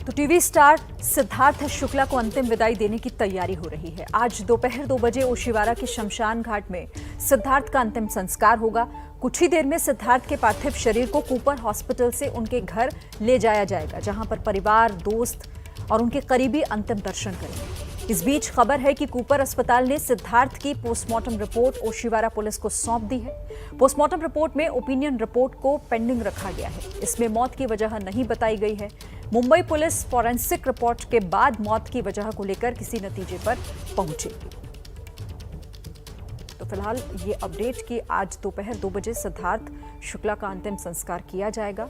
तो TV star Siddharth Shukla को अंतिम विदाई देने की तैयारी हो रही है। आज दोपहर 2 बजे ओशिवारा के शमशान घाट में सिद्धार्थ का अंतिम संस्कार होगा। कुछ ही देर में सिद्धार्थ के पार्थिव शरीर को कूपर हॉस्पिटल से उनके घर ले जाया जाएगा, जहां पर परिवार, दोस्त और उनके करीबी अंतिम दर्शन करेंगे। इस बीच खबर है कि कूपर अस्पताल ने सिद्धार्थ की पोस्टमार्टम रिपोर्ट ओशिवारा पुलिस को सौंप दी है। पोस्टमार्टम रिपोर्ट में ओपिनियन रिपोर्ट को पेंडिंग रखा गया है। इसमें मौत की वजह नहीं बताई गई है। मुंबई पुलिस फॉरेंसिक रिपोर्ट के बाद मौत की वजह को लेकर किसी नतीजे पर पहुंचेगी। तो फिलहाल ये अपडेट कि आज दोपहर 2 बजे सिद्धार्थ शुक्ला का अंतिम संस्कार किया जाएगा।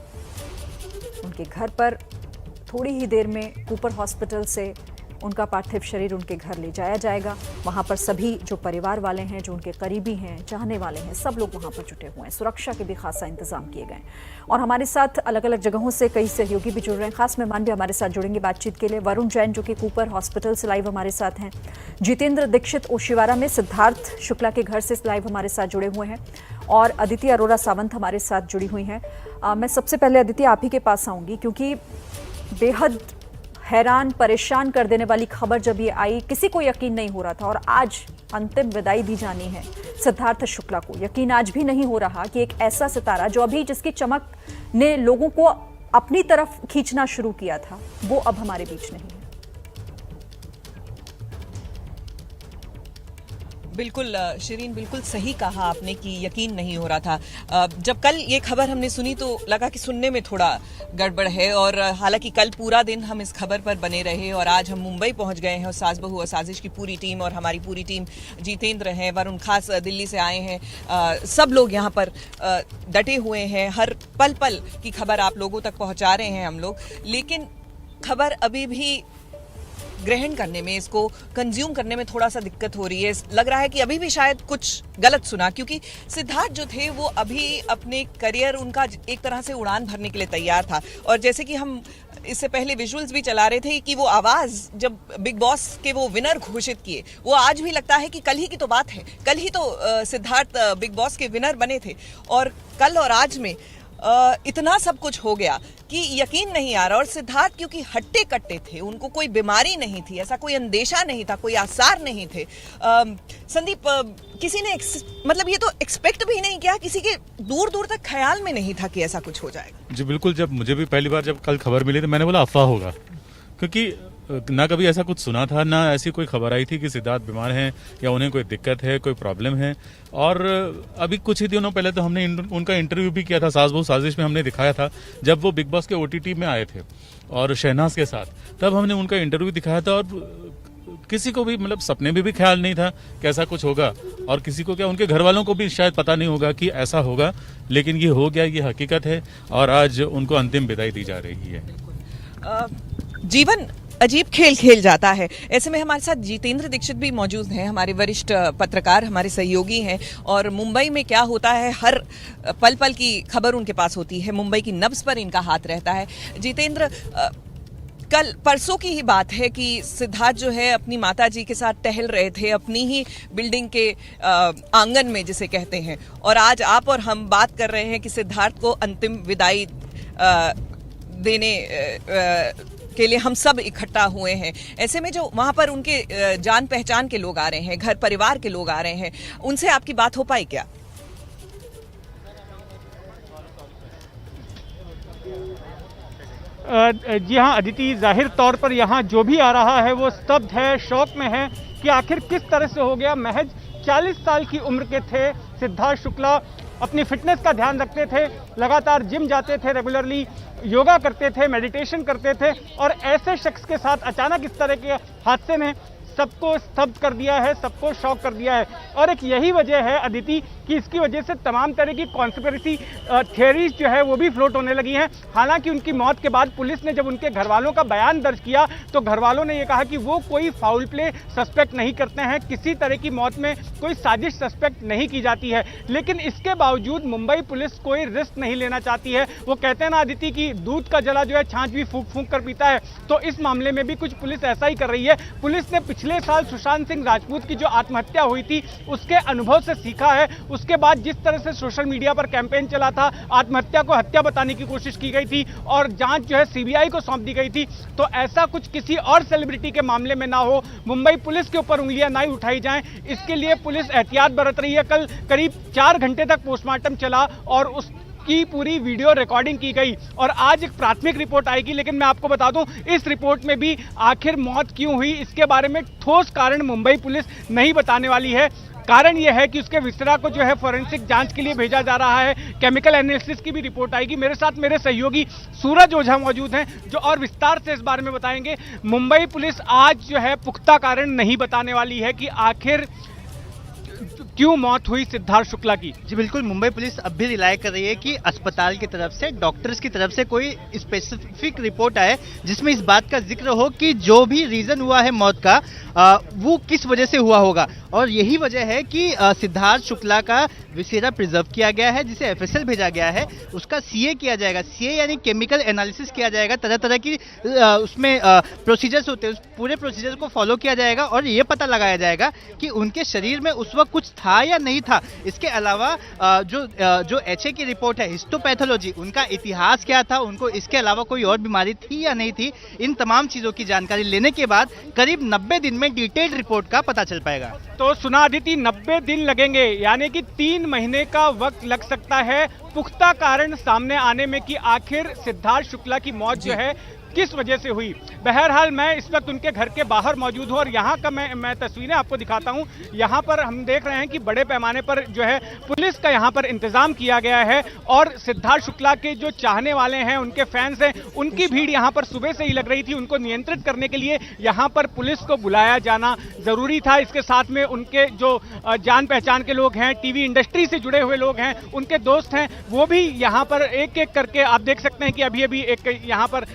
उनके घर पर थोड़ी ही देर में कूपर हॉस्पिटल से उनका पार्थिव शरीर उनके घर ले जाया जाएगा। वहां पर सभी जो परिवार वाले हैं, जो उनके करीबी हैं, चाहने वाले हैं, सब लोग वहां पर जुटे हुए हैं। सुरक्षा के भी खासा इंतजाम किए गए और हमारे साथ अलग अलग जगहों से कई सहयोगी भी जुड़ रहे हैं। खास मेहमान भी हमारे साथ जुड़ेंगे बातचीत के लिए। वरुण जैन जो कि कूपर हॉस्पिटल से लाइव हमारे साथ हैं, जितेंद्र दीक्षित ओशिवारा में सिद्धार्थ शुक्ला के घर से लाइव हमारे साथ जुड़े हुए हैं और अदिति अरोड़ा सावंत हमारे साथ जुड़ी हुई हैं। मैं सबसे पहले अदिति आप ही के पास आऊंगी, क्योंकि बेहद हैरान परेशान कर देने वाली खबर जब ये आई, किसी को यकीन नहीं हो रहा था और आज अंतिम विदाई दी जानी है सिद्धार्थ शुक्ला को। यकीन आज भी नहीं हो रहा कि एक ऐसा सितारा जो अभी जिसकी चमक ने लोगों को अपनी तरफ खींचना शुरू किया था, वो अब हमारे बीच नहीं है। बिल्कुल शिरीन, बिल्कुल सही कहा आपने कि यकीन नहीं हो रहा था। जब कल ये खबर हमने सुनी तो लगा कि सुनने में थोड़ा गड़बड़ है, और हालांकि कल पूरा दिन हम इस खबर पर बने रहे और आज हम मुंबई पहुंच गए हैं और सास बहू और साजिश की पूरी टीम और हमारी पूरी टीम, जितेंद्र हैं, वरुण खास दिल्ली से आए हैं, सब लोग यहाँ पर डटे हुए हैं। हर पल पल की खबर आप लोगों तक पहुँचा रहे हैं हम लोग, लेकिन खबर अभी भी ग्रहण करने में, इसको कंज्यूम करने में थोड़ा सा दिक्कत हो रही है। लग रहा है कि अभी भी शायद कुछ गलत सुना, क्योंकि सिद्धार्थ जो थे वो अभी अपने करियर, उनका एक तरह से उड़ान भरने के लिए तैयार था। और जैसे कि हम इससे पहले विजुअल्स भी चला रहे थे कि वो आवाज़ जब बिग बॉस के वो विनर घोषित किए, वो आज भी लगता है कि कल ही की तो बात है, कल ही तो सिद्धार्थ बिग बॉस के विनर बने थे। और कल और आज में इतना सब कुछ हो गया कि यकीन नहीं आ रहा। और सिद्धार्थ क्योंकि हट्टे कट्टे थे, उनको कोई बीमारी नहीं थी, ऐसा कोई अंदेशा नहीं था, कोई आसार नहीं थे। संदीप, किसी ने मतलब ये तो एक्सपेक्ट भी नहीं किया, किसी के दूर दूर तक ख्याल में नहीं था कि ऐसा कुछ हो जाएगा। जी बिल्कुल, जब मुझे भी पहली बार जब कल खबर मिली तो मैंने बोला अफवाह होगा, क्योंकि ना कभी ऐसा कुछ सुना था, ना ऐसी कोई खबर आई थी कि सिद्धार्थ बीमार हैं या उन्हें कोई दिक्कत है, कोई प्रॉब्लम है। और अभी कुछ ही दिनों पहले तो हमने उनका इंटरव्यू भी किया था, सास बहू साजिश में हमने दिखाया था, जब वो बिग बॉस के OTT में आए थे और शहनाज के साथ, तब हमने उनका इंटरव्यू दिखाया था। और किसी को भी मतलब सपने में भी ख्याल नहीं था कि ऐसा कुछ होगा, और किसी को क्या, उनके घर वालों को भी शायद पता नहीं होगा कि ऐसा होगा, लेकिन ये हो गया, ये हकीकत है और आज उनको अंतिम विदाई दी जा रही है। जीवन अजीब खेल खेल जाता है। ऐसे में हमारे साथ जितेंद्र दीक्षित भी मौजूद हैं, हमारे वरिष्ठ पत्रकार, हमारे सहयोगी हैं, और मुंबई में क्या होता है हर पल पल की खबर उनके पास होती है, मुंबई की नब्ज पर इनका हाथ रहता है। जितेंद्र, कल परसों की ही बात है कि सिद्धार्थ जो है अपनी माता जी के साथ टहल रहे थे अपनी ही बिल्डिंग के आंगन में, जिसे कहते हैं, और आज आप और हम बात कर रहे हैं कि सिद्धार्थ को अंतिम विदाई देने के लिए हम सब इकट्ठा हुए हैं। ऐसे में जो वहां पर उनके जान पहचान के लोग आ रहे हैं, घर परिवार के लोग आ रहे हैं, उनसे आपकी बात हो पाई क्या? जी हाँ अदिति, जाहिर तौर पर यहाँ जो भी आ रहा है वो स्तब्ध है, शौक में है कि आखिर किस तरह से हो गया। महज 40 साल की उम्र के थे सिद्धार्थ शुक्ला, अपनी फिटनेस का ध्यान रखते थे, लगातार जिम जाते थे, रेगुलरली योगा करते थे, मेडिटेशन करते थे, और ऐसे शख्स के साथ अचानक इस तरह के हादसे ने सबको स्तब्ध कर दिया है, सबको शॉक कर दिया है। और एक यही वजह है अदिति कि इसकी वजह से तमाम तरह की कॉन्स्पिरेसी थियरीज जो है वो भी फ्लोट होने लगी हैं। हालांकि उनकी मौत के बाद पुलिस ने जब उनके घर वालों का बयान दर्ज किया तो घर वालों ने ये कहा कि वो कोई फाउल प्ले सस्पेक्ट नहीं करते हैं, किसी तरह की मौत में कोई साजिश सस्पेक्ट नहीं की जाती है। लेकिन इसके बावजूद मुंबई पुलिस कोई रिस्क नहीं लेना चाहती है। वो कहते हैं ना अदिति कि दूध का जला जो है छाछ भी फूंक फूंक कर पीता है, तो इस मामले में भी कुछ पुलिस ऐसा ही कर रही है। पुलिस ने पिछले साल सुशांत सिंह राजपूत की जो आत्महत्या हुई थी उसके अनुभव से सीखा है, उसके बाद जिस तरह से सोशल मीडिया पर कैंपेन चला था, आत्महत्या को हत्या बताने की कोशिश की गई थी और जांच जो है सीबीआई को सौंप दी गई थी, तो ऐसा कुछ किसी और सेलिब्रिटी के मामले में ना हो, मुंबई पुलिस के ऊपर उंगलियां ना ही उठाई जाएं, इसके लिए पुलिस एहतियात बरत रही है। कल करीब 4 घंटे तक पोस्टमार्टम चला और उस की पूरी वीडियो रिकॉर्डिंग की गई और आज एक प्राथमिक रिपोर्ट आएगी। लेकिन मैं आपको बता दूं, इस रिपोर्ट में भी आखिर मौत क्यों हुई इसके बारे में ठोस कारण मुंबई पुलिस नहीं बताने वाली है। कारण यह है कि उसके विसरा को जो है फोरेंसिक जांच के लिए भेजा जा रहा है, केमिकल एनालिसिस की भी रिपोर्ट आएगी। मेरे साथ मेरे सहयोगी सूरज ओझा मौजूद हैं जो और विस्तार से इस बारे में बताएंगे। मुंबई पुलिस आज जो है पुख्ता कारण नहीं बताने वाली है कि आखिर क्यों मौत हुई सिद्धार्थ शुक्ला की। जी बिल्कुल, मुंबई पुलिस अब भी रिलाय कर रही है कि अस्पताल की तरफ से, डॉक्टर्स की तरफ से कोई स्पेसिफिक रिपोर्ट आए जिसमें इस बात का जिक्र हो कि जो भी रीजन हुआ है मौत का वो किस वजह से हुआ होगा। और यही वजह है कि सिद्धार्थ शुक्ला का विसेरा प्रिजर्व किया गया है, जिसे एफएसएल भेजा गया है, उसका सीए किया जाएगा। सीए यानी केमिकल एनालिसिस किया जाएगा, तरह तरह की उसमें प्रोसीजर्स होते हैं, उस पूरे प्रोसीजर को फॉलो किया जाएगा और ये पता लगाया जाएगा कि उनके शरीर में उस वक्त कुछ था या नहीं था। इसके अलावा जो एचए की रिपोर्ट है, हिस्टोपैथोलॉजी, उनका इतिहास क्या था, उनको इसके अलावा कोई और बीमारी थी या नहीं थी, इन तमाम चीजों की जानकारी लेने के बाद करीब 90 दिन में डिटेल्ड रिपोर्ट का पता चल पाएगा। तो सुना अदिति, 90 दिन लगेंगे, यानी कि 3 महीने का वक्त लग सकता है पुख्ता कारण सामने आने में कि आखिर सिद्धार्थ शुक्ला की मौत जो है किस वजह से हुई। बहरहाल मैं इस वक्त उनके घर के बाहर मौजूद हूं और यहाँ का मैं तस्वीरें आपको दिखाता हूं। यहाँ पर हम देख रहे हैं कि बड़े पैमाने पर जो है पुलिस का यहाँ पर इंतजाम किया गया है और सिद्धार्थ शुक्ला के जो चाहने वाले हैं, उनके फैंस हैं, उनकी भीड़ यहाँ पर सुबह से ही लग रही थी। उनको नियंत्रित करने के लिए यहाँ पर पुलिस को बुलाया जाना जरूरी था। इसके साथ में उनके जो जान पहचान के लोग हैं, टीवी इंडस्ट्री से जुड़े हुए लोग हैं, उनके दोस्त हैं, वो भी यहाँ पर एक एक करके, आप देख सकते हैं कि अभी अभी एक यहाँ पर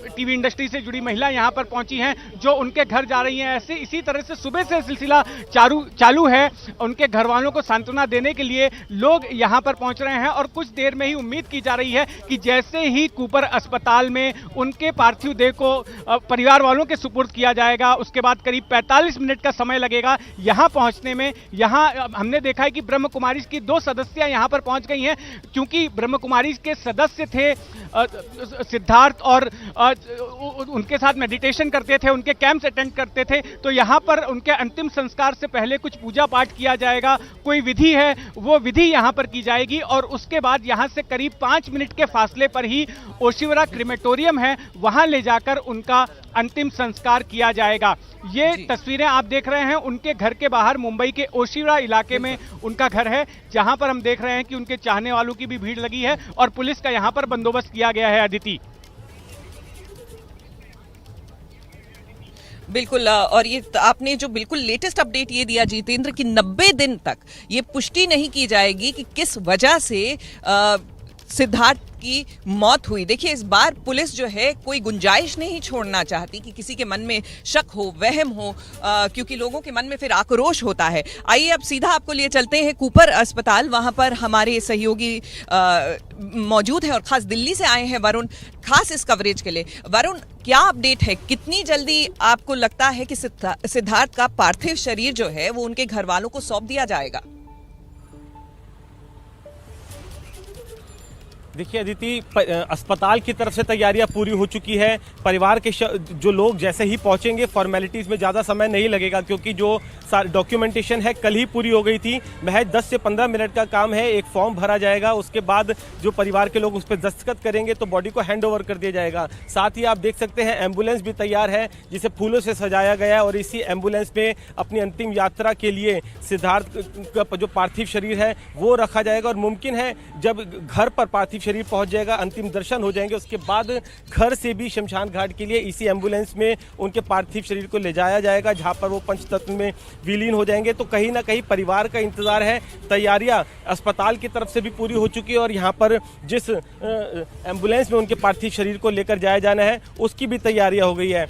टीवी इंडस्ट्री से जुड़ी महिला यहां पर पहुंची हैं जो उनके घर जा रही हैं। ऐसे इसी तरह से सुबह से सिलसिला चालू है। उनके घर वालों को सांत्वना देने के लिए लोग यहां पर पहुंच रहे हैं और कुछ देर में ही उम्मीद की जा रही है कि जैसे ही कूपर अस्पताल में उनके पार्थिव देह को परिवार वालों के सुपुर्द किया जाएगा, उसके बाद करीब 45 मिनट का समय लगेगा यहां पहुंचने में। यहां हमने देखा है कि ब्रह्म कुमारी की 2 सदस्या यहां पर पहुंच गई हैं, क्योंकि ब्रह्म कुमारी के सदस्य थे सिद्धार्थ और उनके साथ मेडिटेशन करते थे, उनके कैंप्स अटेंड करते थे। तो यहाँ पर उनके अंतिम संस्कार से पहले कुछ पूजा पाठ किया जाएगा, कोई विधि है वो विधि यहाँ पर की जाएगी और उसके बाद यहाँ से करीब 5 मिनट के फासले पर ही ओशिवरा क्रिमेटोरियम है, वहाँ ले जाकर उनका अंतिम संस्कार किया जाएगा। ये तस्वीरें आप देख रहे हैं उनके घर के बाहर, मुंबई के ओशिवरा इलाके में उनका घर है, जहां पर हम देख रहे हैं कि उनके चाहने वालों की भी भीड़ लगी है और पुलिस का यहां पर बंदोबस्त किया गया है। अदिति, बिल्कुल, और ये आपने जो बिल्कुल लेटेस्ट अपडेट ये दिया जितेंद्र कि 90 दिन तक ये पुष्टि नहीं की जाएगी कि किस वजह से सिद्धार्थ की मौत हुई। देखिए, इस बार पुलिस जो है कोई गुंजाइश नहीं छोड़ना चाहती कि किसी के मन में शक हो, वहम हो, क्योंकि लोगों के मन में फिर आक्रोश होता है। आइए अब सीधा आपको लिए चलते हैं कूपर अस्पताल, वहां पर हमारे सहयोगी मौजूद है और खास दिल्ली से आए हैं वरुण, खास इस कवरेज के लिए। वरुण, क्या अपडेट है, कितनी जल्दी आपको लगता है कि सिद्धार्थ का पार्थिव शरीर जो है वो उनके घर वालों को सौंप दिया जाएगा? देखिए अदिति, अस्पताल की तरफ से तैयारियां पूरी हो चुकी है। परिवार के जो लोग जैसे ही पहुंचेंगे, फॉर्मेलिटीज में ज़्यादा समय नहीं लगेगा क्योंकि जो डॉक्यूमेंटेशन है कल ही पूरी हो गई थी। महज 10 से 15 मिनट का काम है, एक फॉर्म भरा जाएगा, उसके बाद जो परिवार के लोग उस पर दस्तखत करेंगे तो बॉडी को हैंड ओवर कर दिया जाएगा। साथ ही आप देख सकते हैं एम्बुलेंस भी तैयार है जिसे फूलों से सजाया गया है और इसी एम्बुलेंस में अपनी अंतिम यात्रा के लिए सिद्धार्थ का जो पार्थिव शरीर है वो रखा जाएगा। और मुमकिन है जब घर पर पार्थिव शरीर पहुंच जाएगा, अंतिम दर्शन हो जाएंगे, उसके बाद घर से भी शमशान घाट के लिए इसी एम्बुलेंस में उनके पार्थिव शरीर को ले जाया जाएगा, जहां पर वो पंचतत्व में विलीन हो जाएंगे। तो कहीं ना कहीं परिवार का इंतजार है। तैयारियां अस्पताल की तरफ से भी पूरी हो चुकी है और यहाँ पर जिस एम्बुलेंस में उनके पार्थिव शरीर को लेकर जाया जाना है उसकी भी तैयारियां हो गई है।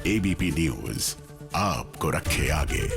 एबीपी न्यूज आपको रखे आगे।